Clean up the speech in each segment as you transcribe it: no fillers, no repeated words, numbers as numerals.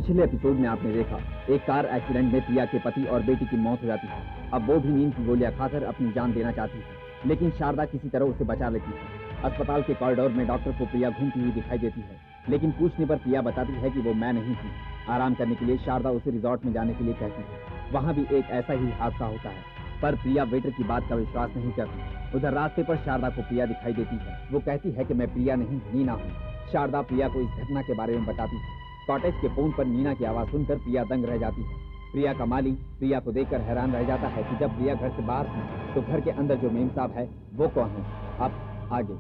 पिछले एपिसोड में आपने देखा एक कार एक्सीडेंट में प्रिया के पति और बेटी की मौत हो जाती है। अब वो भी नींद की गोलियां खाकर अपनी जान देना चाहती है, लेकिन शारदा किसी तरह उसे बचा लेती है। अस्पताल के कॉरिडोर में डॉक्टर को प्रिया घूमती हुई दिखाई देती है, लेकिन पूछने पर प्रिया बताती है कि वो मैं नहीं थी। आराम करने के लिए शारदा उसे रिजॉर्ट में जाने के लिए कहती है। वहाँ भी एक ऐसा ही हादसा होता है, पर प्रिया वेटर की बात का विश्वास नहीं करती। उधर रास्ते पर शारदा को प्रिया दिखाई देती है। वो कहती है कि मैं प्रिया नहीं, नीना हूँ। शारदा प्रिया को इस घटना के बारे में बताती है। कॉटेज के फोन पर नीना की आवाज सुनकर प्रिया दंग रह जाती है। प्रिया का माली प्रिया को देखकर हैरान रह जाता है कि जब प्रिया घर से बाहर थी तो घर के अंदर जो मेम साहब है वो कौन है। अब आगे।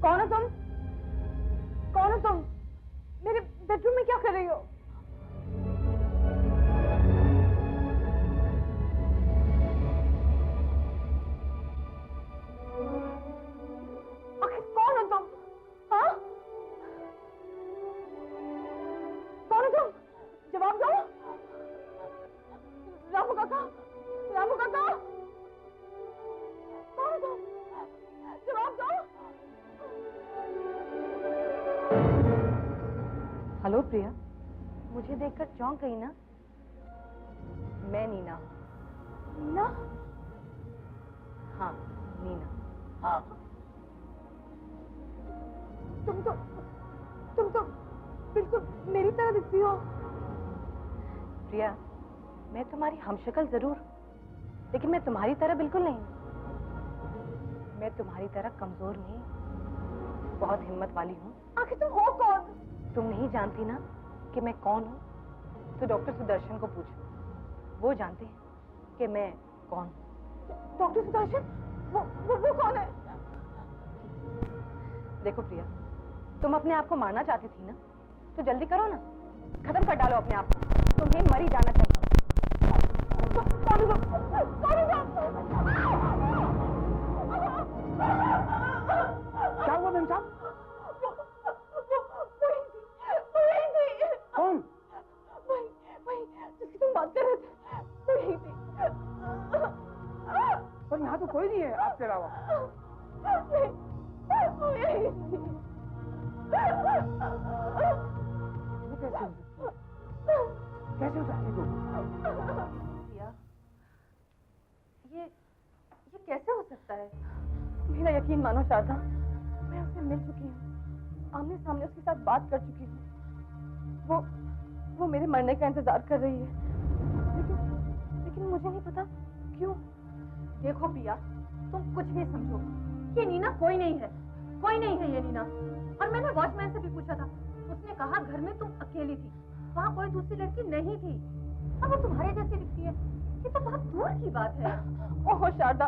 कौन हो तुम? कौन हो तुम? मेरे बेडरूम में क्या कर रही हो? आखिर कौन हो तुम? हाँ? कौन हो तुम? जवाब दो। रामू काका, रामू काका, कौन हो तुम? जवाब दो। हेलो प्रिया, मुझे देखकर चौंक गई ना? मैं नीना। नीना? हाँ, नीना। तुम तो बिल्कुल मेरी तरह दिखती हो। प्रिया, मैं तुम्हारी हमशक्ल जरूर, लेकिन मैं तुम्हारी तरह बिल्कुल नहीं। मैं तुम्हारी तरह कमजोर नहीं, बहुत हिम्मत वाली हूँ। आखिर तुम हो कौन? तुम नहीं जानती ना कि मैं कौन हूँ? तो डॉक्टर सुदर्शन को पूछो, वो जानते हैं कि मैं कौन हूँ। डॉक्टर सुदर्शन? वो कौन है? देखो प्रिया, तुम अपने आप को मारना चाहती थी ना, तो जल्दी करो ना, खत्म कर डालो अपने आप को। तुम्हें मर ही जाना चाहिए। क्या हुआ मेम साहब? कौन? वही जिसकी तुम बात कर रहे थे, वही थी। पर यहाँ तो कोई नहीं है आपके अलावा। कैसे हो सकती तू? ये कैसे हो सकता है? मेरा यकीन मानो शारदा, मैं उससे मिल चुकी हूँ, आमने सामने उसके साथ बात कर चुकी हूँ। वो मेरे मरने का इंतजार कर रही है, लेकिन मुझे नहीं पता क्यों। देखो पिया, तुम कुछ भी समझो, ये नीना कोई नहीं है ये नीना। और मैंने वॉचमैन से भी पूछा था, उसने कहा घर में तुम अकेली थी, वहाँ कोई दूसरी लड़की नहीं थी, और वो तुम्हारे जैसी दिखती है, ये तो बहुत दूर की बात है। ओह शारदा,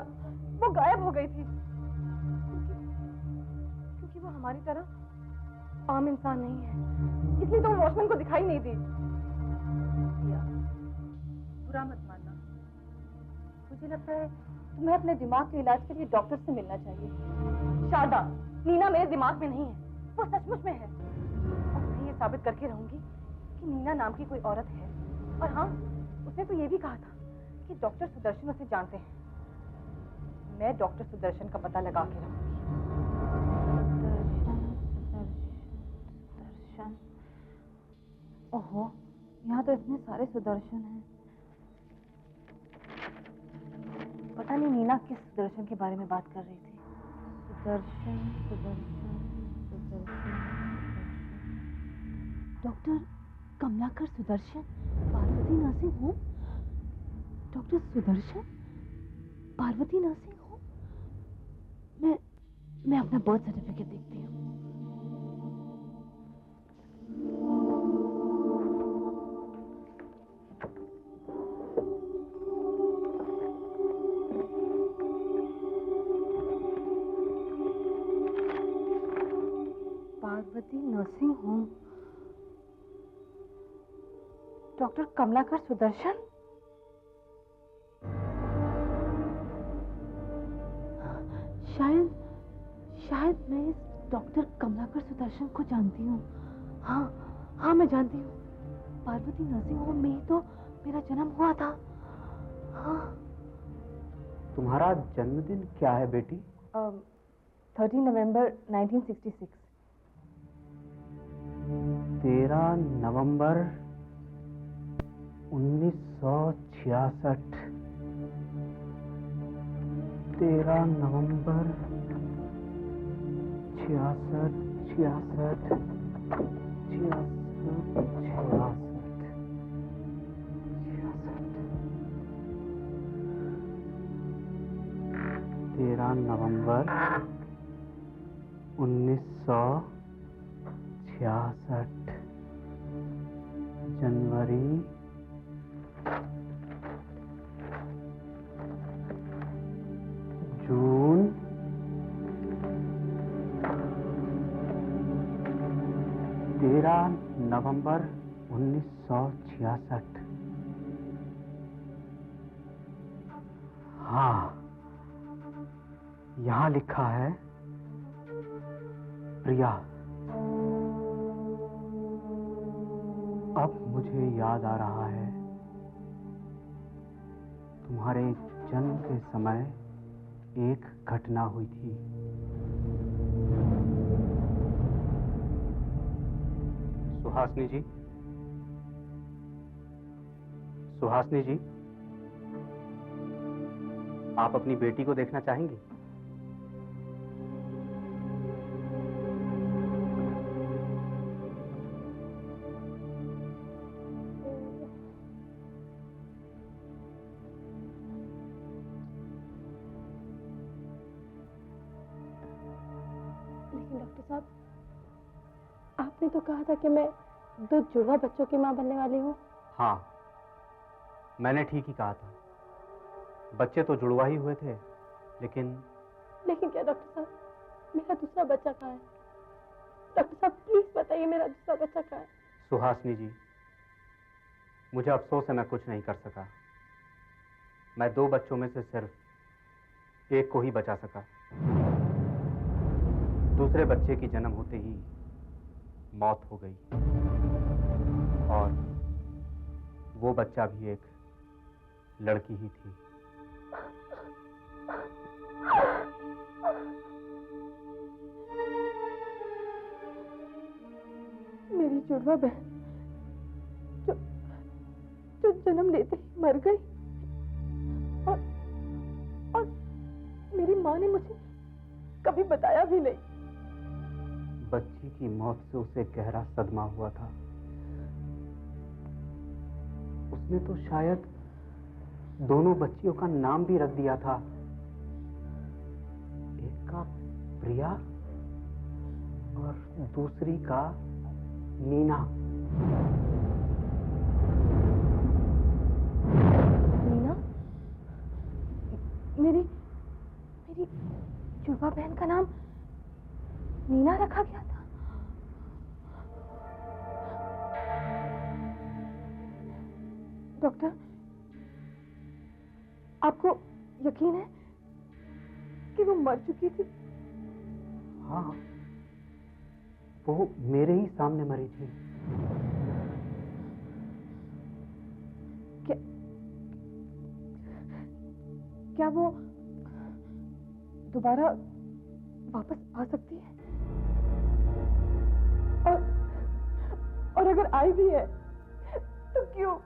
वो गायब हो गई थी, क्योंकि वो हमारी तरह आम इंसान नहीं है, इसलिए तो वॉचमैन को दिखाई नहीं दी। बुरा मत मानना, मुझे लगता है तुम्हें अपने दिमाग के इलाज के लिए डॉक्टर से मिलना चाहिए। शारदा, नीना मेरे दिमाग में नहीं है, वो सचमुच में है, और मैं ये साबित करके रहूंगी कि नीना नाम की कोई औरत है। और हाँ, उसने तो ये भी कहा था कि डॉक्टर सुदर्शन उसे जानते हैं। मैं डॉक्टर सुदर्शन का पता लगा के रहूंगी। सुदर्शन, ओहो, यहाँ तो इतने सारे सुदर्शन हैं। पता नहीं नीना किस सुदर्शन के बारे में बात कर रही थी। Sudarshan Sudarshan Sudarshan. Doctor Kamlakar Sudarshan, Parvati nursing home. Doctor Sudarshan, Parvati nursing home. मैं अपना बर्थ सर्टिफिकेट देखती हूँ। Parvati nursing home, doctor Kamlakar Sudarshan. शायद मैं इस डॉक्टर कमलाकर सुदर्शन को जानती हूँ। हाँ मैं जानती हूँ। पार्वती नर्सिंग होम में ही तो मेरा जन्म हुआ था। हाँ। तुम्हारा जन्मदिन क्या है बेटी? 13 नवंबर 1966। 13 नवंबर 1966। 13 नवंबर 66 66 13 नवंबर 1966। जनवरी जून नवंबर 1966। हाँ, यहाँ लिखा है प्रिया। अब मुझे याद आ रहा है, तुम्हारे जन्म के समय एक घटना हुई थी। सुहासिनी जी, सुहासिनी जी, आप अपनी बेटी को देखना चाहेंगी? लेकिन डॉक्टर साहब, आपने तो कहा था कि मैं 2 जुड़वा बच्चों की मां बनने वाली हूँ। हाँ, मैंने ठीक ही कहा था। बच्चे तो जुड़वा ही हुए थे, लेकिन क्या डॉक्टर साहब, मेरा दूसरा बच्चा कहाँ है? डॉक्टर साहब प्लीज बताइए, मेरा दूसरा बच्चा कहाँ है? सुहासिनी जी, मुझे अफसोस है मैं कुछ नहीं कर सका। मैं 2 बच्चों में से सिर्फ एक को ही बचा सका। दूसरे बच्चे की जन्म होते ही मौत हो गई, और वो बच्चा भी एक लड़की ही थी। मेरी जुड़वा बहन जो जन्म लेते ही मर गई, और मेरी माँ ने मुझे कभी बताया भी नहीं। बच्ची की मौत से उसे गहरा सदमा हुआ था। उसने तो शायद दोनों बच्चियों का नाम भी रख दिया था। एक का प्रिया और दूसरी का नीना। नीना? मेरी जुड़वा बहन का नाम नीना रखा गया था। डॉक्टर, आपको यकीन है कि वो मर चुकी थी? हाँ, वो मेरे ही सामने मरी थी। क्या वो दोबारा वापस आ सकती है? और अगर आई भी है तो क्यों?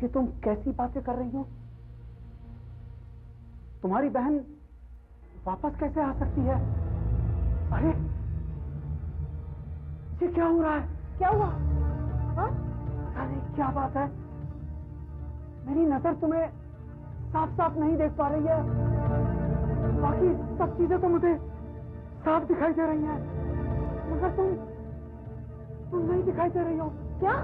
ये तुम कैसी बातें कर रही हो? तुम्हारी बहन वापस कैसे आ सकती है? अरे ये क्या हो रहा है? क्या हुआ? हाँ? पता नहीं क्या बात है, मेरी नजर तुम्हें साफ साफ नहीं देख पा रही है, बाकी सब चीजें तो मुझे साफ दिखाई दे रही हैं, मगर तुम नहीं दिखाई दे रही हो। क्या?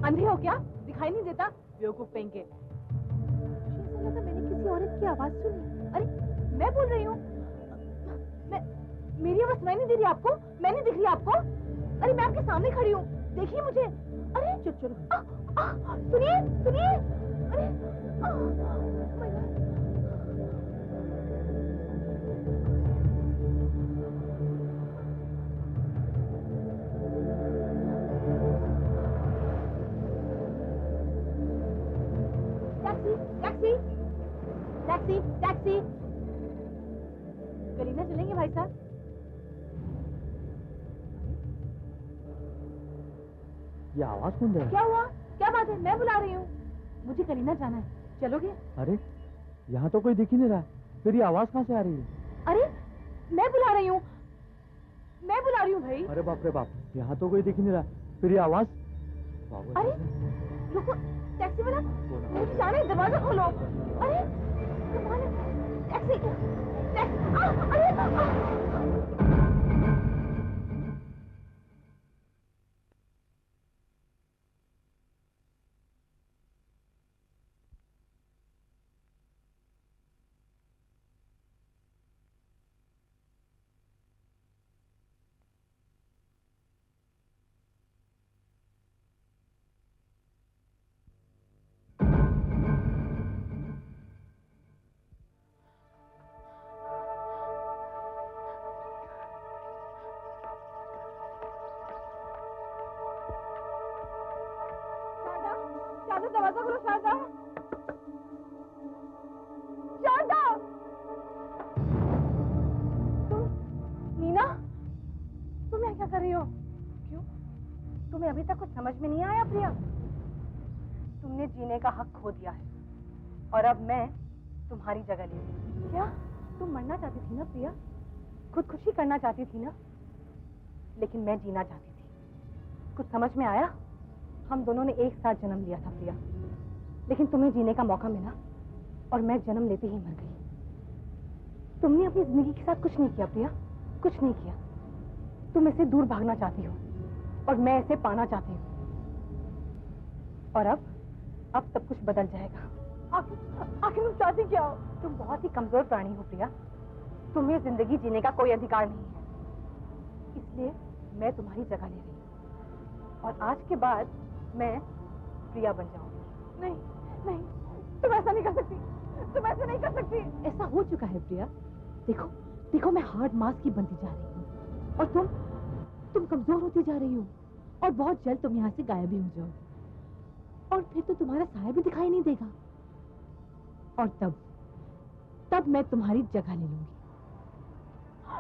अंधे हो क्या? दिखाई नहीं देता? बेवकूफ कहेंगे। ऐसा लगा मैंने किसी औरत की आवाज सुनी। अरे मैं बोल रही हूँ। मेरी आवाज सुनाई नहीं दे रही आपको? मैं नहीं दिख रही आपको? अरे मैं आपके सामने खड़ी हूँ, देखिए मुझे। अरे चलो सुनिए सुनिए। अरे my God। Taxi taxi taxi. Kalina चलेंगे भाई साहब? ये आवाज कौन दे रहा है? क्या हुआ? क्या बात है? मैं बुला रही हूँ। मुझे कलीना जाना है, चलोगे? अरे यहाँ तो कोई दिख ही नहीं रहा, फिर ये आवाज कहाँ से आ रही है? अरे मैं बुला रही हूँ, मैं बुला रही हूँ भाई। अरे बाप रे बाप, यहाँ तो कोई दिख ही नहीं रहा, फिर ये आवाज। अरे रुको, टैक्सी वाला, मुझे जाना है, दरवाजा खोलो। अरे कमाल है। Taxi taxi. अरे शारदा, दरवाजा खोलो शारदा। शारदा, तुम नीना, तुम यहाँ क्या कर रही हो? क्यों? तुम्हें अभी तक कुछ समझ में नहीं आया प्रिया? तुमने जीने का हक खो दिया है और अब मैं तुम्हारी जगह ले रही। क्या तुम मरना चाहती थी ना प्रिया? खुदकुशी करना चाहती थी ना? लेकिन मैं जीना चाहती थी। कुछ समझ में आया? हम दोनों ने एक साथ जन्म लिया था प्रिया, लेकिन तुम्हें जीने का मौका मिला और मैं जन्म लेते ही मर गई। तुमने अपनी जिंदगी के साथ कुछ नहीं किया प्रिया, कुछ नहीं किया। तुम इसे दूर भागना चाहती हो और मैं इसे पाना चाहती हूँ। और अब सब कुछ बदल जाएगा। आखिर तुम चाहती क्या हो? तुम बहुत ही कमजोर प्राणी हो प्रिया, तुम्हें जिंदगी जीने का कोई अधिकार नहीं है। इसलिए मैं तुम्हारी जगह ले रही हूँ और आज के बाद मैं प्रिया बन जाऊंगी। नहीं नहीं, तुम ऐसा नहीं कर सकती, तुम ऐसा नहीं कर सकती। ऐसा हो चुका है प्रिया। देखो देखो, मैं हार्ड मास की बनती जा रही हूँ और तुम कमजोर होती जा रही हो और बहुत जल्द तुम यहाँ से गायब भी हो जाओ और फिर तो तुम्हारा साया भी दिखाई नहीं देगा और तब मैं तुम्हारी जगह ले लूंगी।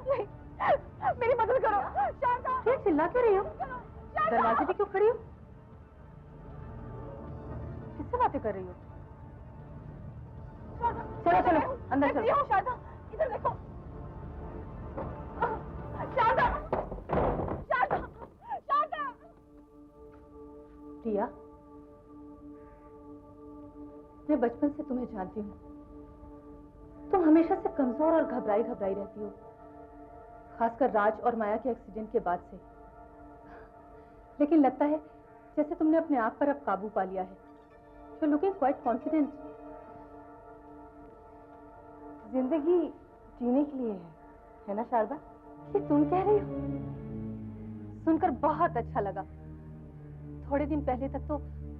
नहीं, मेरी मदद करो शारदा। फिर चिल्ला क्यों रही हो? दरवाजे पे क्यों खड़ी हो? किससे बातें कर रही हो? चलो चलो अंदर चलो। शारदा इधर देखो। शारदा शारदा शारदा। प्रिया, मैं बचपन से तुम्हें जानती हूँ। तुम हमेशा से कमजोर और घबराई रहती हो, खासकर राज और माया के एक्सीडेंट के बाद से। लेकिन लगता है जैसे तुमने अपने आप पर अब काबू पा लिया है। You're looking quite confident. जिंदगी जीने के लिए है ना शारदा? ये तुम कह रही हो? सुनकर बहुत अच्छा लगा। थोड़े दिन पहले तक तो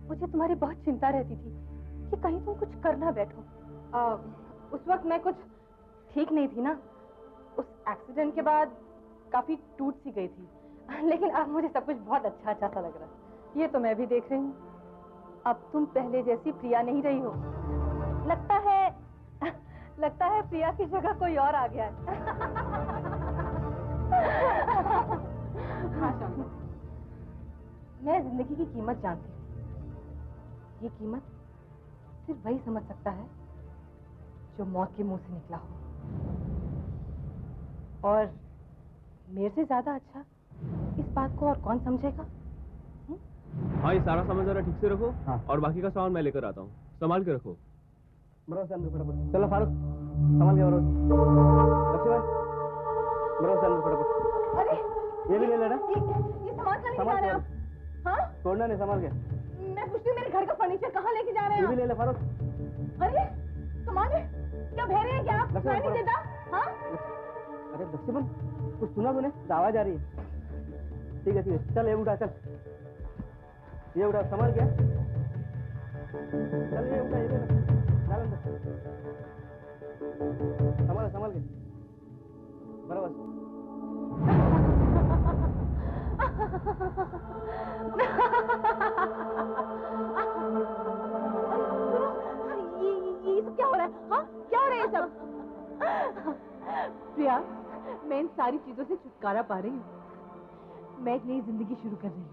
मुझे तुम्हारी बहुत चिंता रहती थी कि कहीं तुम कुछ कर ना बैठो। उस वक्त मैं कुछ ठीक नहीं थी ना। उस एक्सीडेंट के बाद काफी टूट सी गई थी, लेकिन अब मुझे सब कुछ बहुत अच्छा सा लग रहा है। ये तो मैं भी देख रही हूँ। अब तुम पहले जैसी प्रिया नहीं रही हो। लगता है प्रिया की जगह कोई और आ गया है। मैं जिंदगी की कीमत जानती हूँ। ये कीमत सिर्फ वही समझ सकता है जो मौत के मुंह से निकला हो। और मेरे से ज्यादा अच्छा इस बात को और कौन समझेगा? हाँ, ये सारा सामान जरा ठीक से रखो। हाँ। और बाकी का सामान मैं लेकर आता हूँ, संभाल के रखो। बरोबर से अंदर फटाफट। चलो फारूक, संभाल के बरोबर। लक्ष्मी भाई, बरोबर से अंदर फटाफट। अरे ये भी ले लेना। ये सामान कहाँ लेके जा रहे हैं आप? हाँ? छोड़ना नहीं, संभाल के। मैं पूछती हूँ मेरे घर का फर्नीचर कहाँ लेके जा रहे हैं ये भी आप? ले ले फारूक। अरे कमाल है, क्या बहरे हैं क्या आप? लक्ष्मण, सुनाई नहीं देता? हाँ? अरे लक्ष्मण, कुछ सुना तूने? आवाज आ रही है। ठीक है, चल ये उठा, चल ये उठा, संभाल के। चल ये उठा, ये ले, डाल अंदर। संभाल के बराबर। ये सब क्या हो रहा है? हाँ, क्या हो रहा है ये सब? प्रिया, मैं इन सारी चीजों से छुटकारा पा रही हूँ। मैं एक नई जिंदगी शुरू कर रही हूँ,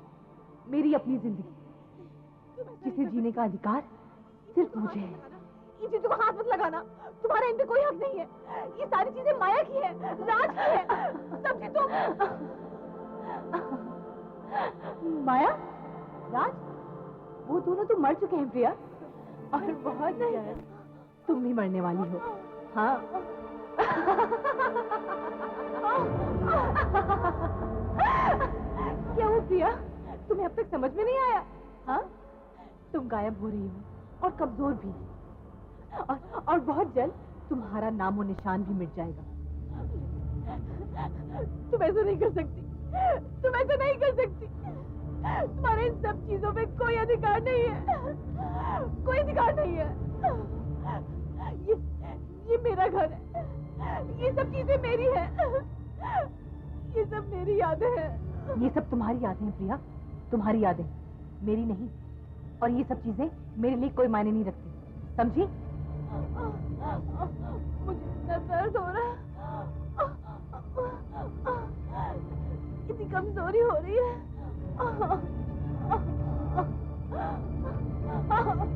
मेरी अपनी जिंदगी, जिसे जीने का अधिकार सिर्फ मुझे है। इन चीजों को हाथ मत लगाना, तुम्हारा इन पे कोई हक नहीं है। ये सारी चीजें माया की है, राज की है। सब चीज तुम। माया, राज, वो दोनों तो मर चुके हैं प्रिया, और बहुत जल्द तुम भी मरने वाली हो। हाँ। क्या वो प्रिया, तुम्हें अब तक समझ में नहीं आया? हाँ, तुम गायब हो रही हो और कमजोर भी, और बहुत जल्द तुम्हारा नामो निशान भी मिट जाएगा। तुम ऐसा नहीं कर सकती, तुम ऐसा नहीं कर सकती। तुम्हारे इन सब चीजों पे कोई अधिकार नहीं है, कोई अधिकार नहीं है। ये मेरा घर है, ये सब चीजें मेरी है, ये सब मेरी यादें हैं। ये सब तुम्हारी यादें हैं प्रिया, तुम्हारी यादें, मेरी नहीं। और ये सब चीजें मेरे लिए कोई मायने नहीं रखती, समझी? मुझे इतना दर्द हो रहा है, इतनी कमजोरी हो रही है।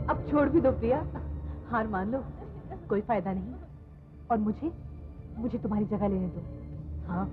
अब छोड़ भी दो प्रिया, हार मान लो, कोई फायदा नहीं। और मुझे तुम्हारी जगह लेने दो। हाँ।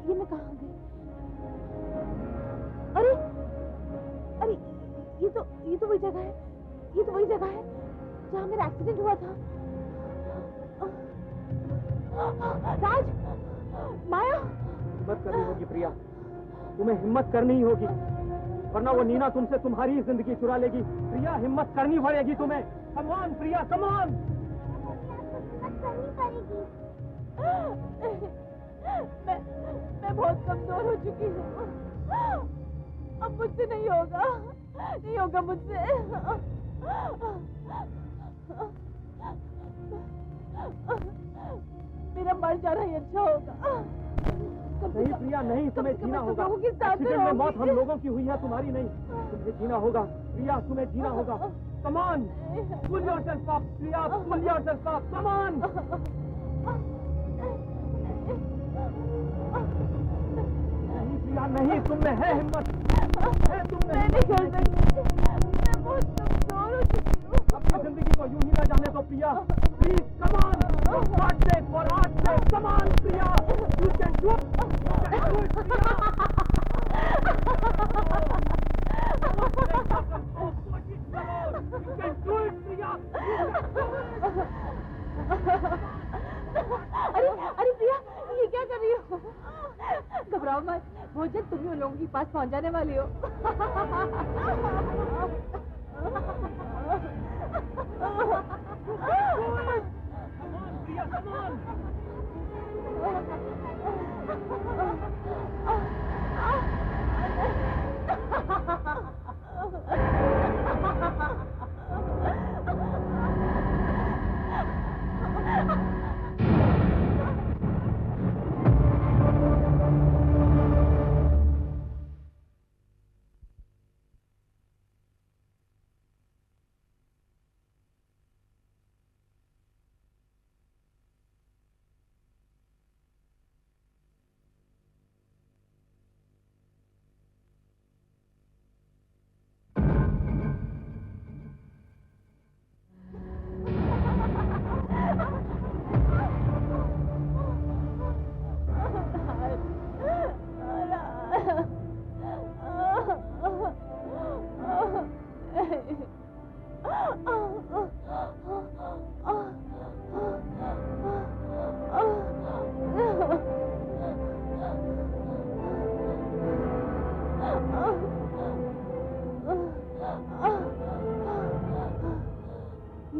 ये मैं कहाँ गई? अरे अरे, ये तो वही जगह है, ये तो वही जगह है जहाँ मेरा एक्सीडेंट हुआ था। राज, माया। हिम्मत करनी होगी प्रिया, तुम्हें हिम्मत करनी होगी, वरना वो नीना तुमसे तुम्हारी जिंदगी चुरा लेगी। प्रिया, हिम्मत करनी पड़ेगी तुम्हें। कम ऑन प्रिया, कम ऑन। मैं बहुत कमजोर हो चुकी हूँ, अब मुझसे नहीं होगा मुझसे। मेरा मर जाना ही अच्छा होगा। नहीं प्रिया, नहीं, तुम्हें जीना होगा। एक्सीडेंट में मौत हम लोगों की हुई है, तुम्हारी नहीं। तुम्हें जीना होगा प्रिया, तुम्हें जीना होगा। Come on, pull yourself up Priya, pull yourself up, come on. नहीं प्रिया, नहीं, तुम में है हिम्मत, है तुम में। मैं नहीं कर सकती, मैं बहुत कमजोर हो चुकी हूँ। अपनी जिंदगी को यूं ही ना जाने दो Priya, please come on, for God's sake, for art's sake, come on Priya, you can do it, you can do it Priya. You can do it, Priya. अरे प्रिया, ये क्या कर रही हो? घबराओ मत, बहुत जल्द तुम ही उन लोगों के पास पहुंच जाने वाली हो।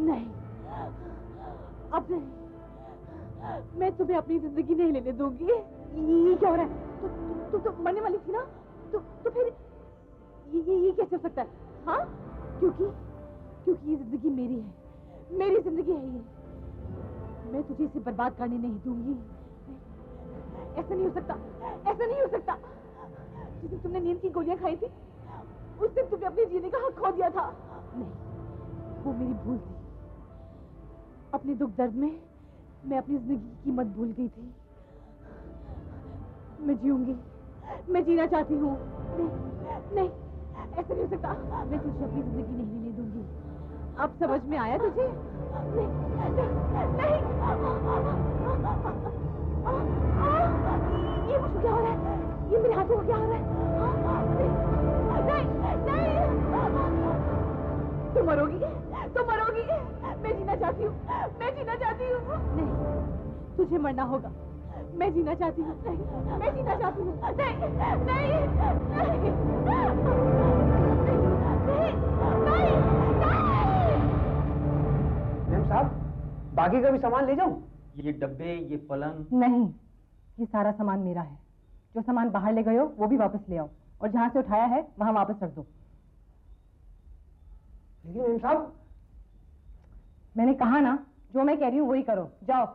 नहीं, अब नहीं, मैं तुम्हें अपनी जिंदगी नहीं लेने दूंगी। ये क्या हो रहा है? तू तो मरने वाली थी ना? तो फिर ये कैसे हो सकता है? हाँ, क्योंकि ये जिंदगी मेरी है, मेरी जिंदगी है ये। मैं तुझे इसे बर्बाद करने नहीं दूंगी। ऐसा नहीं हो सकता, ऐसा नहीं हो सकता। जिस दिन तुमने नींद की गोलियां खाई थी, उस दिन तुमने अपने जीने का हक खो दिया था। नहीं, वो मेरी भूल थी। अपने दुख दर्द में मैं अपनी जिंदगी की कीमत भूल गई थी। मैं जीऊंगी, मैं जीना चाहती हूँ। नहीं, ऐसा नहीं हो सकता। मैं तुझे अपनी जिंदगी नहीं लेने दूंगी। अब समझ में आया तुझे? नहीं, नहीं, ये मुझे क्या हो रहा है? ये मेरे हाथों को क्या हो रहा है? नहीं, तुम मरोगी, तुम मरोगी। मैं जीना चाहती हूँ, मैं जीना चाहती हूँ। नहीं, तुझे मरना होगा। मैं जीना चाहती हूँ। नहीं, मैं जीना चाहती हूँ। नहीं, नहीं, नहीं, मैम साहब, बाकी का भी सामान ले जाऊं? ये डब्बे, ये पलंग। नहीं, ये सारा सामान मेरा है। जो सामान बाहर ले गए हो वो भी वापस ले आओ, और जहाँ से उठाया है वहाँ वापस रख दो। लेकिन मैम साहब, मैंने कहा ना, जो मैं कह रही हूँ वही करो। जाओ।